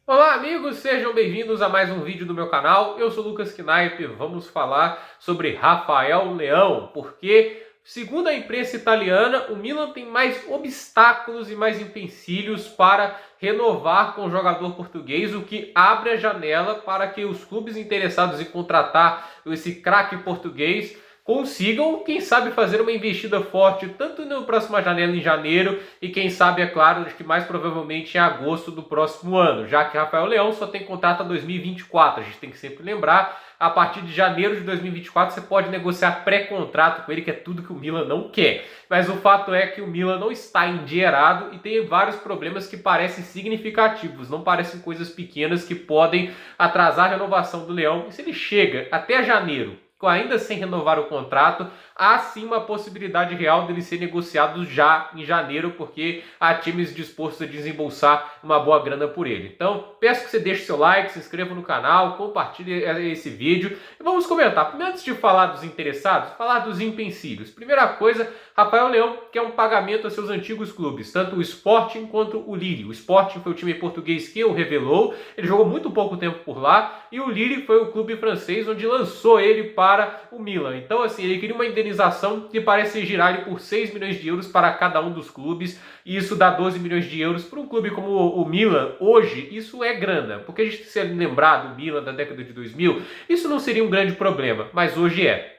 Olá amigos, sejam bem-vindos a mais um vídeo do meu canal. Eu sou Lucas Knaip, vamos falar sobre Rafael Leão, porque segundo a imprensa italiana, o Milan tem mais obstáculos e mais empecilhos para renovar com o jogador português, o que abre a janela para que os clubes interessados em contratar esse craque português consigam, quem sabe, fazer uma investida forte tanto na próxima janela em janeiro e quem sabe, é claro, que mais provavelmente em agosto do próximo ano, já que Rafael Leão só tem contrato a 2024. A gente tem que sempre lembrar, a partir de janeiro de 2024 você pode negociar pré-contrato com ele, que é tudo que o Milan não quer. Mas o fato é que o Milan não está endinheirado e tem vários problemas que parecem significativos, não parecem coisas pequenas que podem atrasar a renovação do Leão. E se ele chega até janeiro ainda sem renovar o contrato, há sim uma possibilidade real dele ser negociado já em janeiro, porque há times dispostos a desembolsar uma boa grana por ele. Então, peço que você deixe seu like, se inscreva no canal, compartilhe esse vídeo e vamos comentar. Primeiro, antes de falar dos interessados, falar dos empecilhos. Primeira coisa, Rafael Leão quer um pagamento a seus antigos clubes, tanto o Sporting quanto o Lille. O Sporting foi o time português que o revelou, ele jogou muito pouco tempo por lá, e o Lille foi o clube francês onde lançou ele para o Milan. Então, assim, ele queria uma indenização que parece girar ele por 6 milhões de euros para cada um dos clubes, e isso dá 12 milhões de euros para um clube como o Milan. Hoje, isso é grana, porque a gente se lembrar do Milan da década de 2000, isso não seria um grande problema, mas hoje é.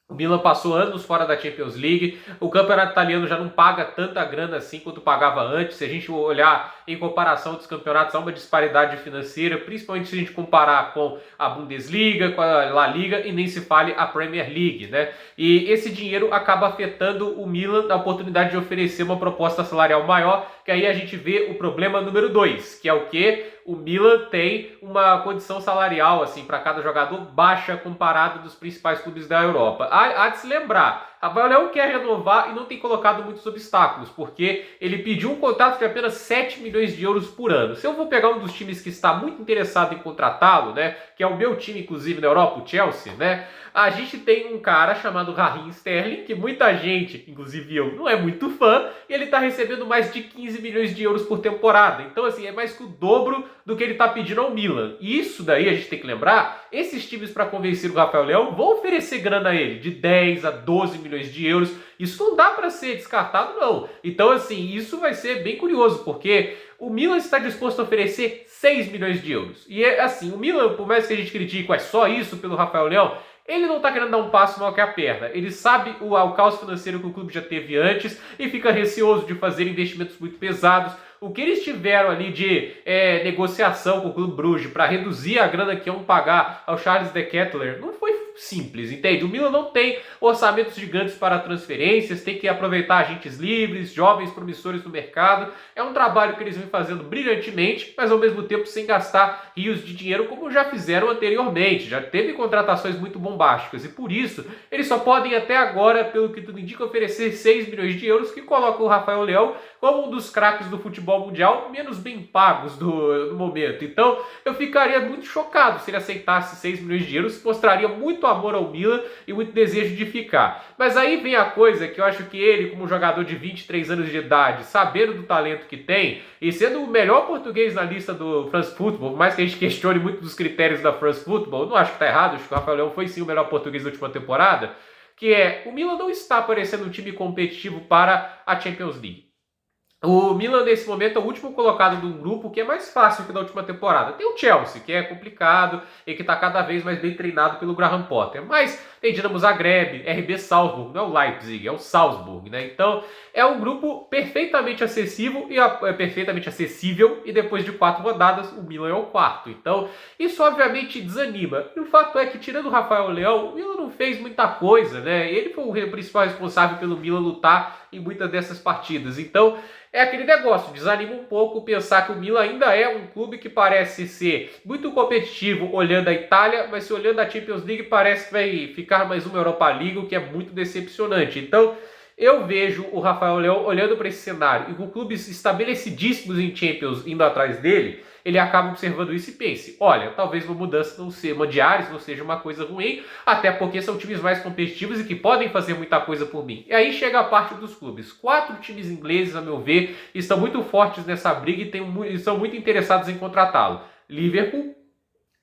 O Milan passou anos fora da Champions League, o campeonato italiano já não paga tanta grana assim quanto pagava antes. Se a gente olhar em comparação dos campeonatos, há uma disparidade financeira, principalmente se a gente comparar com a Bundesliga, com a La Liga e nem se fale a Premier League, né? E esse dinheiro acaba afetando o Milan na oportunidade de oferecer uma proposta salarial maior, que aí a gente vê o problema número 2, que é o que? O Milan tem uma condição salarial assim para cada jogador baixa comparado dos principais clubes da Europa. Há de se lembrar, Rafael Leão quer renovar e não tem colocado muitos obstáculos, porque ele pediu um contrato de apenas 7 milhões de euros por ano. Se eu vou pegar um dos times que está muito interessado em contratá-lo, né, que é o meu time inclusive na Europa, o Chelsea, né, a gente tem um cara chamado Raheem Sterling, que muita gente, inclusive eu, não é muito fã, e ele está recebendo mais de 15 milhões de euros por temporada. Então, assim, é mais que o dobro do que ele está pedindo ao Milan. E isso daí, a gente tem que lembrar, esses times para convencer o Rafael Leão vão oferecer grana a ele, de 10 a 12 milhões de euros. Isso não dá para ser descartado, não. Então, assim, isso vai ser bem curioso, porque o Milan está disposto a oferecer 6 milhões de euros. E é assim, o Milan, por mais que a gente critique, é só isso pelo Rafael Leão, ele não está querendo dar um passo maior que a perna. Ele sabe o caos financeiro que o clube já teve antes e fica receoso de fazer investimentos muito pesados. O que eles tiveram ali de negociação com o Clube Bruges para reduzir a grana que iam pagar ao Charles de Ketelaere não foi simples, entende? O Milan não tem orçamentos gigantes para transferências, tem que aproveitar agentes livres, jovens promissores no mercado. É um trabalho que eles vêm fazendo brilhantemente, mas ao mesmo tempo sem gastar rios de dinheiro como já fizeram anteriormente. Já teve contratações muito bombásticas e por isso eles só podem até agora, pelo que tudo indica, oferecer 6 milhões de euros, que colocam o Rafael Leão como um dos craques do futebol mundial menos bem pagos do momento. Então eu ficaria muito chocado se ele aceitasse 6 milhões de euros, mostraria muito amor ao Milan e muito desejo de ficar. Mas aí vem a coisa que eu acho que ele, como jogador de 23 anos de idade, sabendo do talento que tem e sendo o melhor português na lista do France Football, por mais que a gente questione muito dos critérios da France Football, eu não acho que está errado, acho que o Rafael Leão foi sim o melhor português da última temporada, que é, o Milan não está parecendo um time competitivo para a Champions League. O Milan, nesse momento, é o último colocado de um grupo que é mais fácil que da última temporada. Tem o Chelsea, que é complicado e que está cada vez mais bem treinado pelo Graham Potter. Mas tem Dinamo Zagreb, RB Salzburg, não é o Leipzig, é o Salzburg, né? Então, é um grupo perfeitamente acessível e depois de 4 rodadas, o Milan é o quarto. Então, isso obviamente desanima. E o fato é que, tirando o Rafael Leão, o Milan não fez muita coisa, né? Ele foi o principal responsável pelo Milan lutar em muitas dessas partidas. Então, é aquele negócio, desanima um pouco pensar que o Milan ainda é um clube que parece ser muito competitivo olhando a Itália, mas se olhando a Champions League parece que vai ficar mais uma Europa League, o que é muito decepcionante. Então, Eu vejo o Rafael Leão olhando para esse cenário e com clubes estabelecidíssimos em Champions indo atrás dele, ele acaba observando isso e pense, olha, talvez uma mudança não seja, uma de Ares não seja uma coisa ruim, até porque são times mais competitivos e que podem fazer muita coisa por mim. E aí chega a parte dos clubes. 4 times ingleses, a meu ver, estão muito fortes nessa briga e estão muito interessados em contratá-lo. Liverpool,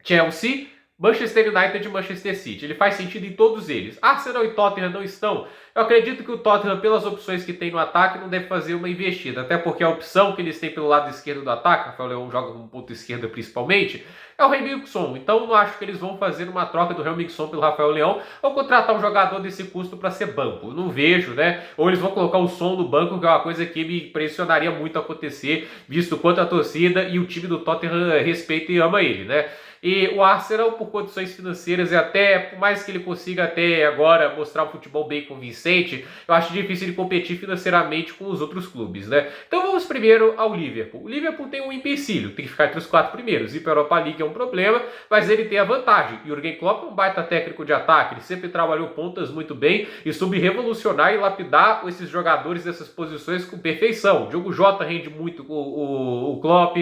Chelsea, Manchester United e Manchester City. Ele faz sentido em todos eles. Arsenal e Tottenham não estão. Eu acredito que o Tottenham, pelas opções que tem no ataque, não deve fazer uma investida. Até porque a opção que eles têm pelo lado esquerdo do ataque, Rafael Leão joga como ponto esquerda principalmente, é o Heung-min-Son. Então eu não acho que eles vão fazer uma troca do Heung-min-Son pelo Rafael Leão ou contratar um jogador desse custo para ser banco. Eu não vejo, né? Ou eles vão colocar o Son no banco, que é uma coisa que me impressionaria muito acontecer, visto quanto a torcida e o time do Tottenham respeita e ama ele, né? E o Arsenal, por condições financeiras e até, por mais que ele consiga até agora mostrar um futebol bem convincente, eu acho difícil ele competir financeiramente com os outros clubes, né? Então vamos primeiro ao Liverpool. O Liverpool tem um empecilho, tem que ficar entre os 4 primeiros. Ir para a Europa League é um problema, mas ele tem a vantagem. Jürgen Klopp é um baita técnico de ataque, ele sempre trabalhou pontas muito bem e soube revolucionar e lapidar esses jogadores dessas posições com perfeição. O Diogo Jota rende muito com o Klopp,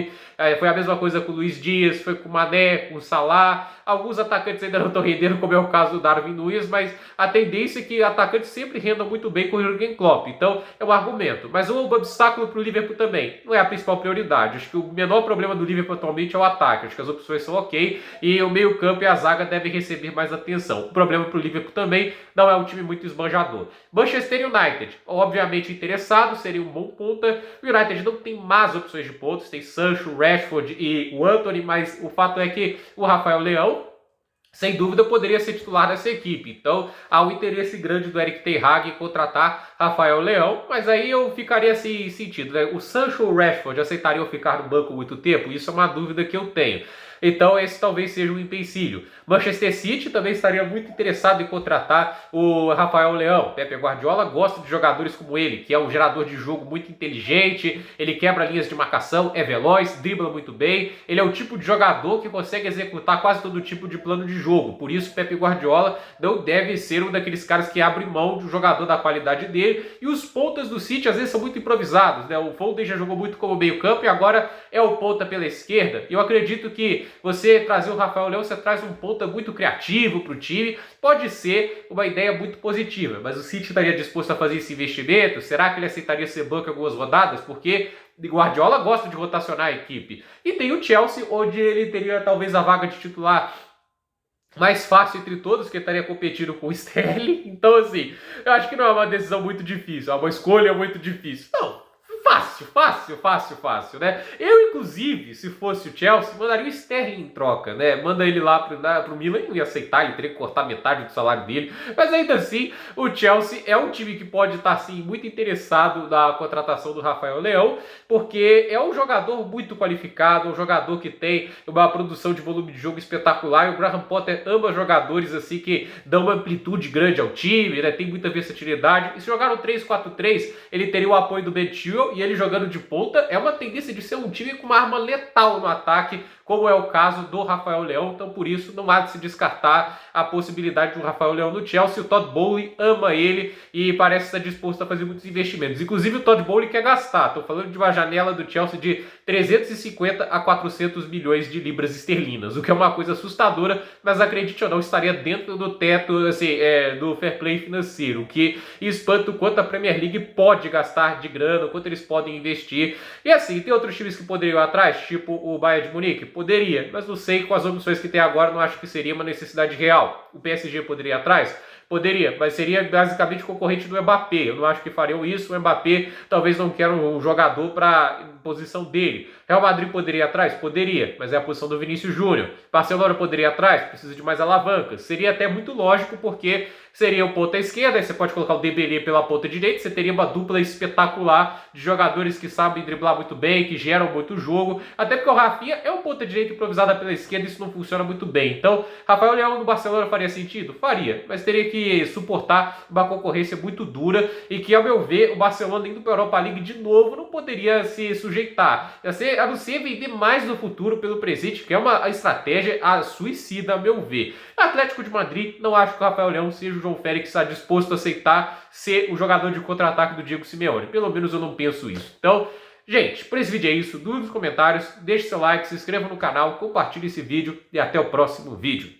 foi a mesma coisa com o Luiz Dias, foi com o Mané, com o Salah. Alguns atacantes ainda não estão rendendo, como é o caso do Darwin Núñez, mas a tendência é que atacantes sempre rendam muito bem com o Jürgen Klopp. Então é um argumento. Mas um obstáculo para o Liverpool também não é a principal prioridade. Acho que o menor problema do Liverpool atualmente é o ataque. Acho que as opções são ok e o meio-campo e a zaga devem receber mais atenção. O problema para o Liverpool também não é um time muito esbanjador. Manchester United, obviamente interessado, seria um bom ponta. O United não tem más opções de pontos, tem Sancho, Rashford e o Antony, mas o fato é que o Rafael Leão, sem dúvida, poderia ser titular dessa equipe. Então, há um interesse grande do Erik ten Hag em contratar Rafael Leão, mas aí eu ficaria assim, sentido, né? O Sancho ou o Rashford aceitariam ficar no banco muito tempo? Isso é uma dúvida que eu tenho. Então esse talvez seja um empecilho. Manchester City também estaria muito interessado em contratar o Rafael Leão. Pepe Guardiola gosta de jogadores como ele, que é um gerador de jogo muito inteligente, ele quebra linhas de marcação, é veloz, dribla muito bem. Ele é o tipo de jogador que consegue executar quase todo tipo de plano de jogo. Por isso Pepe Guardiola não deve ser um daqueles caras que abre mão de um jogador da qualidade dele. E os pontas do City às vezes são muito improvisados, né? O Foden já jogou muito como meio campo e agora é o ponta pela esquerda. E eu acredito que você trazer o Rafael Leão, você traz um ponta muito criativo para o time, pode ser uma ideia muito positiva, mas o City estaria disposto a fazer esse investimento? Será que ele aceitaria ser banco em algumas rodadas? Porque Guardiola gosta de rotacionar a equipe. E tem o Chelsea, onde ele teria talvez a vaga de titular mais fácil entre todos, que estaria competindo com o Sterling. Então assim, eu acho que não é uma decisão muito difícil, é uma escolha muito difícil. Não. Fácil, né? Eu, inclusive, se fosse o Chelsea, mandaria o Sterling em troca, né? Manda ele lá pro Milan, eu não ia aceitar, ele teria que cortar metade do salário dele. Mas ainda assim, o Chelsea é um time que pode estar, sim, muito interessado na contratação do Rafael Leão, porque é um jogador muito qualificado, um jogador que tem uma produção de volume de jogo espetacular, e o Graham Potter ama jogadores, assim, que dão uma amplitude grande ao time, né? Tem muita versatilidade. E se jogar no 3-4-3, ele teria o apoio do Ben Chilwell, e ele jogando de ponta é uma tendência de ser um time com uma arma letal no ataque, como é o caso do Rafael Leão. Então por isso não há de se descartar a possibilidade de um Rafael Leão no Chelsea. O Todd Boehly ama ele e parece estar disposto a fazer muitos investimentos. Inclusive o Todd Boehly quer gastar. Estou falando de uma janela do Chelsea de 350 a 400 milhões de libras esterlinas, o que é uma coisa assustadora, mas acredite ou não, estaria dentro do teto assim, do fair play financeiro, que espanta o quanto a Premier League pode gastar de grana, o quanto eles podem investir. E assim, tem outros times que poderiam ir atrás, tipo o Bayern de Munique? Poderia, mas não sei, com as opções que tem agora, não acho que seria uma necessidade real. O PSG poderia ir atrás? Poderia, mas seria basicamente concorrente do Mbappé. Eu não acho que fariam isso. O Mbappé talvez não queira um jogador para posição dele. Real Madrid poderia ir atrás? Poderia, mas é a posição do Vinícius Júnior. Barcelona poderia ir atrás? Precisa de mais alavancas. Seria até muito lógico, porque seria o ponta esquerda, aí você pode colocar o Dembélé pela ponta direita, você teria uma dupla espetacular de jogadores que sabem driblar muito bem, que geram muito jogo, até porque o Rafinha é um ponta direita improvisada pela esquerda, isso não funciona muito bem. Então, Rafael Leão no Barcelona faria sentido? Faria, mas teria que que suportar uma concorrência muito dura e que, ao meu ver, o Barcelona indo para a Europa League de novo não poderia se sujeitar. A não ser vender mais no futuro pelo presente, que é uma estratégia suicida, ao meu ver. Atlético de Madrid, não acho que o Rafael Leão seja o João Félix que está disposto a aceitar ser o jogador de contra-ataque do Diego Simeone. Pelo menos eu não penso isso. Então, gente, por esse vídeo é isso. Dúvidas nos comentários, deixe seu like, se inscreva no canal, compartilhe esse vídeo e até o próximo vídeo.